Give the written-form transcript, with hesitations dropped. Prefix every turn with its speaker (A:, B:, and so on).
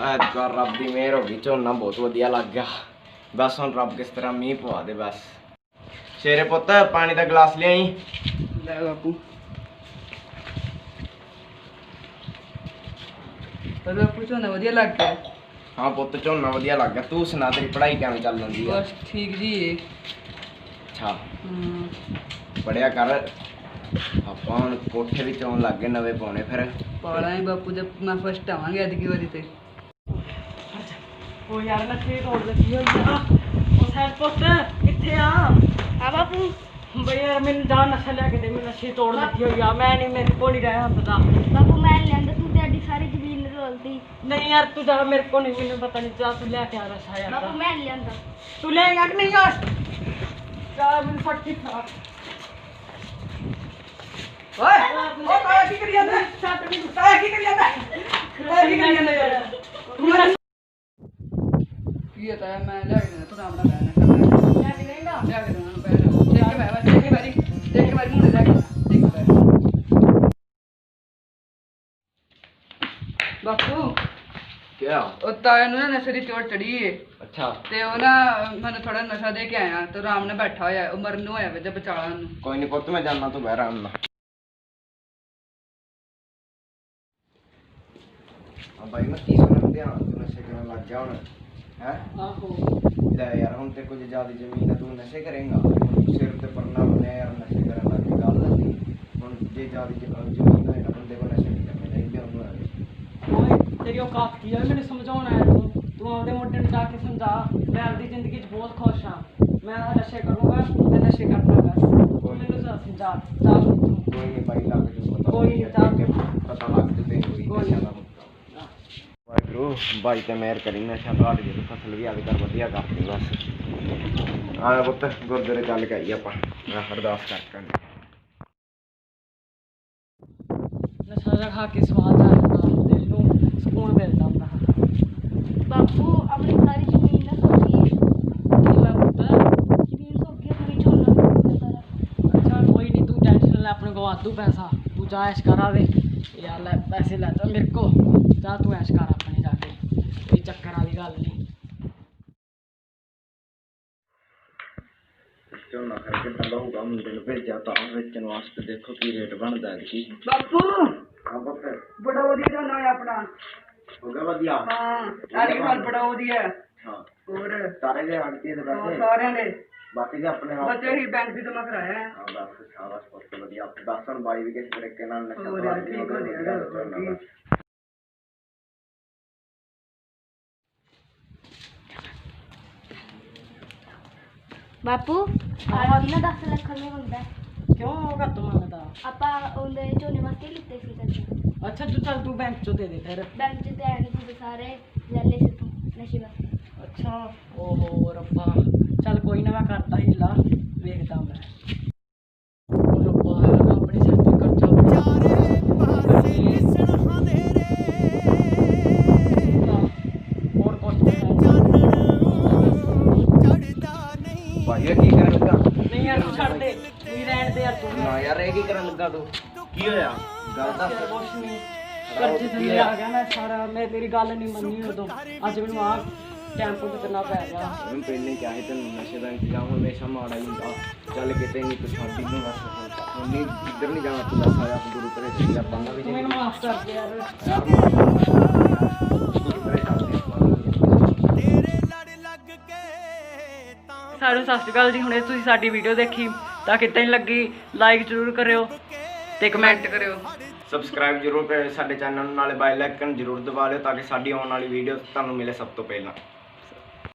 A: ਐਤਵਾਰ ਰੱਬ ਦੀ ਮਿਹਰ ਹੋ ਗਈ, ਝੋਨਾ ਬਹੁਤ ਵਧੀਆ ਲੱਗ ਗਿਆ। ਬਸ ਹੁਣ ਰੱਬ ਕਿਸ ਤਰ੍ਹਾਂ ਮੀਂਹ ਪਵਾ ਦੇ ਬਸ। ਸ਼ੇਰੇ ਪੁੱਤ ਪਾਣੀ ਦਾ ਗਲਾਸ ਲਿਆਈ।
B: ਲੈ ਬਾਪੂ। ਪਰ ਬਾਪੂ ਝੋਨਾ ਵਧੀਆ ਲੱਗ ਗਿਆ।
A: ਹਾਂ ਪੁੱਤ ਝੋਨਾ ਵਧੀਆ ਲੱਗ ਗਿਆ। ਤੂੰ ਸੁਣਾ ਤੇਰੀ ਪੜ੍ਹਾਈ ਕਿਵੇਂ ਚੱਲ ਜਾਂਦੀ ਆ?
B: ਬਸ ਠੀਕ ਜੀ ਏ।
A: ਅੱਛਾ ਪੜ੍ਹਿਆ ਕਰ। ਆਪਾਂ ਹੁਣ ਕੋਠੇ ਵੀ ਚੋਣ ਲੱਗ ਗਏ ਨਵੇਂ ਪਾਉਣੇ ਫਿਰ।
B: ਪਾਲਾ ਹੀ ਬਾਪੂ ਦੇ ਮੈਂ ਫਸਟ ਆਵਾਂਗੇ ਐਤਕੀ ਵਾਰੀ ਤੇ।
C: ਉਹ ਯਾਰ ਮੈਂ ਤੇ ਤੋੜ ਦਿੱਤੀ ਹੋਈ ਆ। ਉਹ ਸੈਰ ਪੁੱਤ ਕਿੱਥੇ ਆ?
D: ਆ ਬਾਪੂ
C: ਬਈ ਯਾਰ ਮੈਨੂੰ ਜਾ ਨਸ਼ਾ ਲਿਆ ਕੇ ਦੇ, ਮੈਂ ਨਸ਼ੇ ਤੋੜ ਦਿੱਤੀ ਹੋਈ ਆ। ਮੈਂ ਨਹੀਂ, ਮੇਰੇ ਕੋਲ ਨਹੀਂ ਰਿਹਾ ਹੁੰਦਾ।
D: ਬਾਪੂ ਮੈਂ ਲੈਂਦਾ, ਤੂੰ ਤੁਹਾਡੀ ਸਾਰੀ ਜ਼ਮੀਨ ਰੋਲਦੀ।
C: ਨਹੀਂ ਯਾਰ ਤੂੰ ਜਾ, ਮੇਰੇ ਕੋਲ ਨਹੀਂ, ਮੈਨੂੰ ਪਤਾ ਨਹੀਂ। ਜਾ ਤੂੰ ਲੈ ਕੇ ਆ ਨਸ਼ਾ ਯਾਰ।
D: ਬਾਪੂ ਮੈਂ ਲੈਂਦਾ।
C: ਤੂੰ ਲੈਗਾ ਕਿ ਨਹੀਂ ਯਾਰ? ਜਾ ਮੈਨੂੰ ਫੱਟੀ ਖਾ।
B: ਓਏ ਉਹ ਕਾਲਾ ਕੀ ਕਰੀ ਜਾਂਦਾ?
C: ਛੱਡ ਵੀ
B: ਕਾਲਾ ਕੀ ਕਰੀ ਜਾਂਦਾ? ਕਾਲਾ ਕੀ ਕਰੀ ਜਾਂਦਾ ਯਾਰ?
C: ਤੂੰ ਮੇਰਾ
B: ਕੀ ਹੈ ਤਾਂ ਮੈਂ ਲੈ ਕੇ ਦੇਣਾ, ਤੂੰ ਆਪਣਾ ਬੈਠ ਨਾ।
C: ਲੈ ਕੇ ਦੇਂਗਾ।
B: ਲੈ ਕੇ ਦੇਣਾ ਬੈਠ। ਦੇਖ ਮੈਂ ਬਸ ਇੱਕ ਵਾਰੀ ਮੁੰਡੇ ਲੈ ਕੇ ਦੇਖ ਬੈਠ। ਬਾਪੂ
A: ਕਿਆ?
B: ਉਹ ਤਾਇਆ ਨੂੰ ਨਾ ਨਸ਼ੇ ਦੀ ਚੋਟ ਚੜੀ ਏ
A: ਅੱਛਾ
B: ਤੇ ਉਹ ਨਾ ਮੈਨੂੰ ਥੋੜਾ ਨਸ਼ਾ ਦੇ ਕੇ ਆਇਆ ਤੇ ਆਰਾਮ ਨਾਲ ਬੈਠਾ ਹੋਇਆ। ਉਹ ਮਰਨ ਨੂੰ ਹੋਇਆ ਵੇ ਤੇ ਬਚਾਲਾ ਉਹਨੂੰ।
A: ਕੋਈ ਨਹੀਂ ਪੁੱਤ ਮੈਂ ਜਾਣਾ, ਤੂੰ ਬਹਿ ਆਰਾਮ ਨਾਲ। ਹਾਂ ਬਾਈ ਮੈਂ ਕੀ ਸੁਣਨ ਧਿਆਨ ਤੂੰ ਨਸ਼ੇ ਕਰਨ ਲੱਗ ਗਿਆ ਹੁਣ ਹੈ?
C: ਆਹੋ
A: ਲੈ ਯਾਰ ਹੁਣ ਤੇ ਕੁਝ ਜ਼ਿਆਦਾ ਜ਼ਮੀਨ ਆ, ਤੂੰ ਨਸ਼ੇ ਕਰੇਂਗਾ? ਸਿਰ ਤੇ ਪਰਨਾ ਬਣਿਆ ਯਾਰ, ਨਸ਼ੇ ਕਰਨ ਲੱਗ ਗਈ ਗੱਲ ਨਹੀਂ। ਹੁਣ ਜੇ ਜ਼ਿਆਦਾ ਜ਼ਮੀਨ ਹੋਏ ਨਾ ਬੰਦੇ ਕੋਲ ਨਸ਼ੇ ਨਹੀਂ ਕਰਨੇ ਚਾਹੀਦੇ ਉਹਨੂੰ।
C: ਓਏ ਤੇਰੀ ਔਕਾਤ ਕੀ ਆ? ਮੈਨੂੰ ਸਮਝਾਉਣਾ ਹੈ ਤੂੰ ਆਪਦੇ ਮੁੰਡੇ ਨੂੰ ਜਾ ਕੇ ਸਮਝਾ। ਮੈਂ ਆਪਦੀ ਜ਼ਿੰਦਗੀ 'ਚ ਬਹੁਤ ਖੁਸ਼ ਹਾਂ। ਮੈਂ ਨਸ਼ੇ ਕਰੂੰਗਾ, ਮੈਂ ਨਸ਼ੇ ਕਰਨਾ ਬਸ। ਤੂੰ ਮੈਨੂੰ ਸਮਝਾ ਜਾ।
A: ਕੋਈ ਨਹੀਂ ਬਾਈ ਲੱਗ ਜੂ ਪਤਾ।
C: ਕੋਈ ਨੀ, ਚੱਲ।
A: ਪਤਾ ਲੱਗ ਜੂ ਤੈਨੂੰ ਵੀ
C: ਕੋਈ
A: ਨਸ਼ਿਆਂ
C: ਨੀ।
A: ਦਾ ਮੁੱਦਾ। ਵਾਹਿਗੁਰੂ ਬਾਈ ਤੇ ਮਿਹਰ ਕਰੀ, ਨਸ਼ਾ ਘਾਟ ਜੇ ਫਸਲ ਵੀ ਆਵੇ ਕਰ ਵਧੀਆ ਕਰਦੀ ਬਸ। ਆਇਆ ਪੁੱਤ ਗੁਰਦੁਆਰੇ ਚੱਲ ਕੇ ਆਈ ਆਪਾਂ, ਮੈਂ ਅਰਦਾਸ ਕਰਕੇ।
C: ਨਸ਼ਾ ਜਿਹਾ ਖਾ ਕੇ ਸਵਾਦ ਆ ਜਾਂਦਾ, ਦਿਲ ਨੂੰ ਸਕੂਨ ਮਿਲਦਾ ਹੁੰਦਾ।
D: ਬਾਪੂ ਆਪਣੀ ਸਾਰੀ ਜ਼ਮੀਨ ਨਾ ਸੋਚੀ।
C: ਕੀ ਹੋਇਆ ਪੁੱਤ?
D: ਜ਼ਮੀਨ ਸੋਚੀ ਆਪਣੀ ਝੋਨਾ ਸਾਰਾ।
C: ਅੱਛਾ ਕੋਈ ਨਹੀਂ, ਤੂੰ ਟੈਨਸ਼ਨ ਲੈ, ਆਪਣੇ ਕੋਲ ਵਾਧੂ ਪੈਸਾ। ਤੂੰ ਜਾ ਐਸ਼ ਕਰ ਆਵੇ ਯਾਰ। ਲੈ ਪੈਸੇ ਲੈ ਜਾ ਮੇਰੇ ਕੋਲ, ਜਾ ਤੂੰ ਐਸ਼ ਕਰ ਆਪਣੇ ਜਾ ਕੇ। ਕੋਈ ਚੱਕਰ ਵਾਲੀ ਗੱਲ ਨਹੀਂ।
A: ਝੋਨਾ ਫਿਰ ਕਿੱਦਾਂ ਦਾ ਹੋਊਗਾ? ਮੁੰਡੇ ਨੂੰ ਭੇਜਿਆ ਤਾਂ ਵੇਚਣ ਵਾਸਤੇ, ਦੇਖੋ ਕੀ ਰੇਟ ਬਣਦਾ ਹੈ ਕੀ।
B: ਬਾਪੂ
A: ਹਾਂ ਪੁੱਤ
B: ਬੜਾ ਵਧੀਆ ਝੋਨਾ ਹੋਇਆ ਆਪਣਾ।
A: ਹੋ ਗਿਆ ਵਧੀਆ।
B: ਹਾਂ ਐਤਕੀ ਵਾਰ ਬੜਾ ਵਧੀਆ।
A: ਹਾਂ
B: ਹੋਰ
A: ਸਾਰੇ ਦੇ ਆਂਟੀ ਦੇ
B: ਹਾਂ,
A: ਬੈਠੇ
B: ਸਾਰਿਆਂ ਨੇ
A: ਬਾਕੀ ਦੇ ਆਪਣੇ ਹੱਥ।
B: ਬੱਚੇ ਹੀ ਬੈਂਕ ਦੀ ਜਮਾ ਕਰਾਇਆ ਹੈ।
A: ਹਾਂ ਬਸ ਸ਼ਾਬਾਸ਼ ਪੁੱਤ ਵਧੀਆ। ਦੱਸ ਹੁਣ ਬਾਈ ਵੀ ਕਿਸ ਤਰੀਕੇ ਨਾਲ ਨਸ਼ਾ
B: ਹੋਰ
A: ਤੋਂ
B: ਠੀਕ ਹੋ ਜਾਏਗਾ।
D: ਬਾਪੂ ਆਹ ਨਾ 10 ਲੱਖ ਰੁਪਏ ਹੁੰਦਾ।
C: ਕਿਉਂ ਹੋਗਾ ਤੂੰ ਮੰਗਦਾ?
D: ਆਪਾਂ ਉਹਦੇ ਝੋਨੇ ਵਾਸਤੇ ਲਿੱਤੇ ਸੀ ਕਰਦੇ।
C: ਅੱਛਾ ਤੂੰ ਬੈਂਕ ਚੋਂ ਦੇ ਦੇ ਫਿਰ।
D: ਬੈਂਕ 'ਚ ਤੇ ਐਨ ਤੁਸੀਂ ਸਾਰੇ ਲੈ ਲਏ ਸੀ ਤੂੰ ਨਸ਼ੇ ਵਾਸਤੇ।
C: ਅੱਛਾ ਓਹੋ ਰੱਬਾ, ਚੱਲ ਕੋਈ ਨਾ, ਮੈਂ ਕਰਦਾ ਹੀਲਾ, ਵੇਖਦਾ ਮੈਂ। ਓ ਰੱਬਾ ਆਪਣੇ ਸਿਰ ਤੇ ਕਰਜ਼ਾ ਹੋਰ ਕੁਛ
A: ਭਾਈ ਇਹ ਕੀ ਕਰਨ ਲੱਗਾ?
C: ਨਹੀਂ ਯਾਰ, ਤੂੰ ਛੱਡ ਦੇ, ਨਹੀਂ ਰਹਿਣ ਦੇ ਯਾਰ ਤੂੰ।
A: ਨਾ ਯਾਰ ਇਹ ਕੀ ਕਰਨ ਲੱਗਾ ਤੂੰ? ਕੀ ਹੋਇਆ? ਗੱਲ ਦੱਸ।
C: ਕੁਛ ਨਹੀਂ, ਕਰਜ਼ੇ ਥੱਲੇ ਆ ਗਿਆ ਮੈਂ ਸਾਰਾ। ਮੈਂ ਤੇਰੀ ਗੱਲ ਨਹੀਂ ਮੰਨੀ ਉਦੋਂ, ਅੱਜ ਮੈਨੂੰ ਆ ਟੈਂਪੂ ਤੇ ਕਰਨਾ ਪੈ ਗਿਆ।
A: ਹੁਣ ਪਹਿਲੇ ਹੀ ਕਿਹਾ ਸੀ ਤੈਨੂੰ ਨਸ਼ੇ ਦਾ ਇੰਤਜ਼ਾਮ ਹਮੇਸ਼ਾ ਮਾੜਾ ਹੀ ਹੁੰਦਾ। ਚੱਲ ਕਿਤੇ ਨਹੀਂ ਤੂੰ ਛੱਡੀ ਨੂੰ ਬਸ। ਹੁਣ ਨਹੀਂ ਇੱਧਰ ਨਹੀਂ ਜਾਣਾ, ਤੂੰ ਦੱਸ ਆਇਆ ਗੁਰੂ ਘਰੇ ਚੱਲੀ ਆਪਾਂ ਵੀ
C: ਤੂੰ ਮੈਨੂੰ ਮਾਫ ਕਰ ਦੇ ਯਾਰ।
A: ਯਾਰ ਗੁਰੂ ਘਰੇ ਚੱਲਦੇ ਆਪਾਂ।
C: ਸਾਰਿਆਂ ਨੂੰ ਸਤਿ ਸ਼੍ਰੀ ਅਕਾਲ ਜੀ। ਹੁਣੇ ਤੁਸੀਂ ਸਾਡੀ ਵੀਡੀਓ ਦੇਖੀ ਤਾਂ ਕਿੱਦਾਂ ਹੀ ਲੱਗੀ, ਲਾਈਕ ਜ਼ਰੂਰ ਕਰਿਓ ਤੇ ਕਮੈਂਟ ਕਰਿਓ।
A: ਸਬਸਕ੍ਰਾਈਬ ਜ਼ਰੂਰ ਕਰਿਓ ਸਾਡੇ ਚੈਨਲ ਨੂੰ, ਨਾਲੇ ਬੈਲ ਆਈਕਨ ਜ਼ਰੂਰ ਦਬਾ ਲਿਓ ਤਾਂ ਕਿ ਸਾਡੀ ਆਉਣ ਵਾਲੀ ਵੀਡੀਓ ਤੁਹਾਨੂੰ ਮਿਲੇ ਸਭ ਤੋਂ ਪਹਿਲਾਂ।